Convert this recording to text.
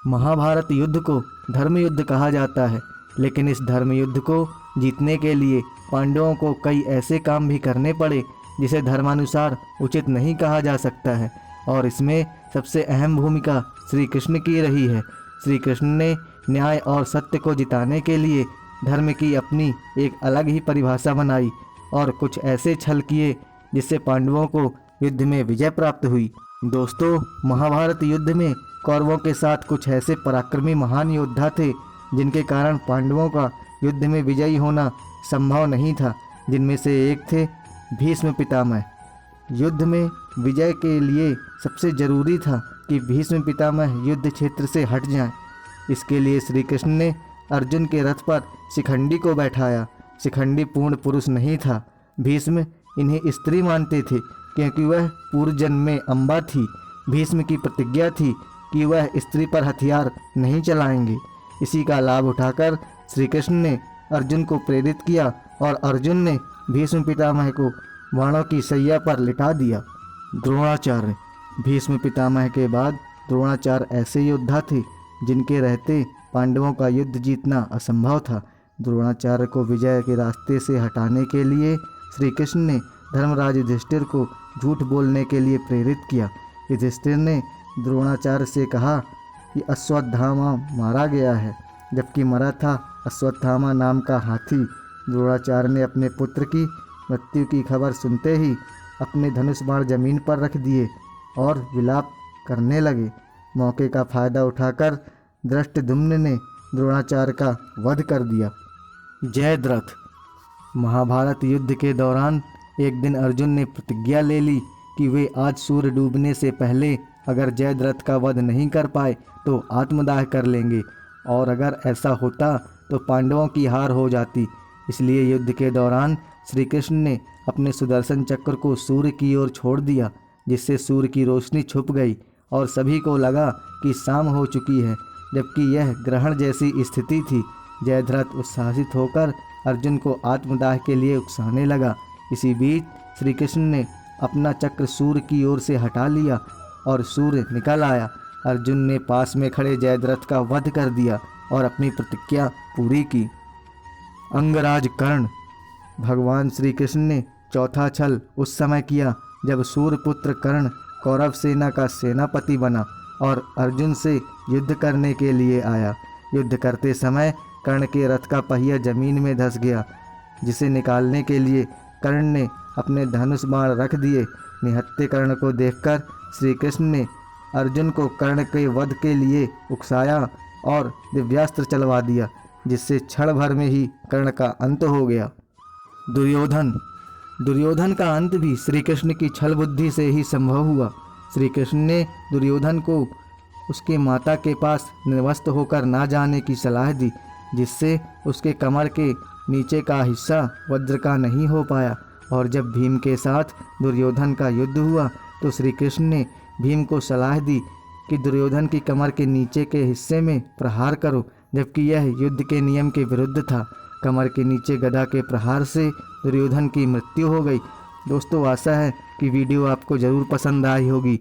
महाभारत युद्ध को धर्म युद्ध कहा जाता है, लेकिन इस धर्म युद्ध को जीतने के लिए पांडवों को कई ऐसे काम भी करने पड़े जिसे धर्मानुसार उचित नहीं कहा जा सकता है। और इसमें सबसे अहम भूमिका श्री कृष्ण की रही है। श्री कृष्ण ने न्याय और सत्य को जिताने के लिए धर्म की अपनी एक अलग ही परिभाषा बनाई और कुछ ऐसे छल किए जिससे पांडवों को युद्ध में विजय प्राप्त हुई। दोस्तों, महाभारत युद्ध में कौरवों के साथ कुछ ऐसे पराक्रमी महान योद्धा थे जिनके कारण पांडवों का युद्ध में विजयी होना संभव नहीं था। जिनमें से एक थे भीष्म पितामह। युद्ध में विजय के लिए सबसे जरूरी था कि भीष्म पितामह युद्ध क्षेत्र से हट जाएं। इसके लिए श्री कृष्ण ने अर्जुन के रथ पर शिखंडी को बैठाया। शिखंडी पूर्ण पुरुष नहीं था। भीष्म इन्हें स्त्री मानते थे क्योंकि वह पूर्व जन्म में अम्बा थी। भीष्म की प्रतिज्ञा थी कि वह स्त्री पर हथियार नहीं चलाएंगे। इसी का लाभ उठाकर श्री कृष्ण ने अर्जुन को प्रेरित किया और अर्जुन ने भीष्म पितामह को बाणों की सैया पर लिटा दिया। द्रोणाचार्य। भीष्म पितामह के बाद द्रोणाचार्य ऐसे योद्धा थे जिनके रहते पांडवों का युद्ध जीतना असंभव था। द्रोणाचार्य को विजय के रास्ते से हटाने के लिए श्री कृष्ण ने धर्मराज युधिष्ठिर को झूठ बोलने के लिए प्रेरित किया। युधिष्ठिर ने द्रोणाचार्य से कहा कि अश्वत्थामा मारा गया है, जबकि मरा था अश्वत्थामा नाम का हाथी। द्रोणाचार्य ने अपने पुत्र की मृत्यु की खबर सुनते ही अपने धनुष बाण जमीन पर रख दिए और विलाप करने लगे। मौके का फायदा उठाकर धृष्टद्युम्न ने द्रोणाचार्य का वध कर दिया। जयद्रथ। महाभारत युद्ध के दौरान एक दिन अर्जुन ने प्रतिज्ञा ले ली कि वे आज सूर्य डूबने से पहले अगर जयद्रथ का वध नहीं कर पाए तो आत्मदाह कर लेंगे, और अगर ऐसा होता तो पांडवों की हार हो जाती। इसलिए युद्ध के दौरान श्री कृष्ण ने अपने सुदर्शन चक्र को सूर्य की ओर छोड़ दिया, जिससे सूर्य की रोशनी छुप गई और सभी को लगा कि शाम हो चुकी है, जबकि यह ग्रहण जैसी स्थिति थी। जयद्रथ उत्साहित होकर अर्जुन को आत्मदाह के लिए उकसाने लगा। इसी बीच श्री कृष्ण ने अपना चक्र सूर्य की ओर से हटा लिया और सूर्य निकल आया। अर्जुन ने पास में खड़े जयद्रथ का वध कर दिया और अपनी प्रतिज्ञा पूरी की। अंगराज कर्ण। भगवान श्री कृष्ण ने चौथा छल उस समय किया जब सूर्यपुत्र कर्ण कौरव सेना का सेनापति बना और अर्जुन से युद्ध करने के लिए आया। युद्ध करते समय कर्ण के रथ का पहिया जमीन में धंस गया, जिसे निकालने के लिए कर्ण ने अपने धनुष बाण रख दिए। निहत्थे कर्ण को देखकर श्री कृष्ण ने अर्जुन को कर्ण के वध के लिए उकसाया और दिव्यास्त्र चलवा दिया, जिससे क्षण भर में ही कर्ण का अंत हो गया। दुर्योधन। दुर्योधन का अंत भी श्री कृष्ण की छल बुद्धि से ही संभव हुआ। श्री कृष्ण ने दुर्योधन को उसके माता के पास निर्वस्त्र होकर ना जाने की सलाह दी, जिससे उसके कमर के नीचे का हिस्सा वज्र का नहीं हो पाया। और जब भीम के साथ दुर्योधन का युद्ध हुआ तो श्री कृष्ण ने भीम को सलाह दी कि दुर्योधन की कमर के नीचे के हिस्से में प्रहार करो, जबकि यह युद्ध के नियम के विरुद्ध था। कमर के नीचे गदा के प्रहार से दुर्योधन की मृत्यु हो गई। दोस्तों, आशा है कि वीडियो आपको ज़रूर पसंद आई होगी।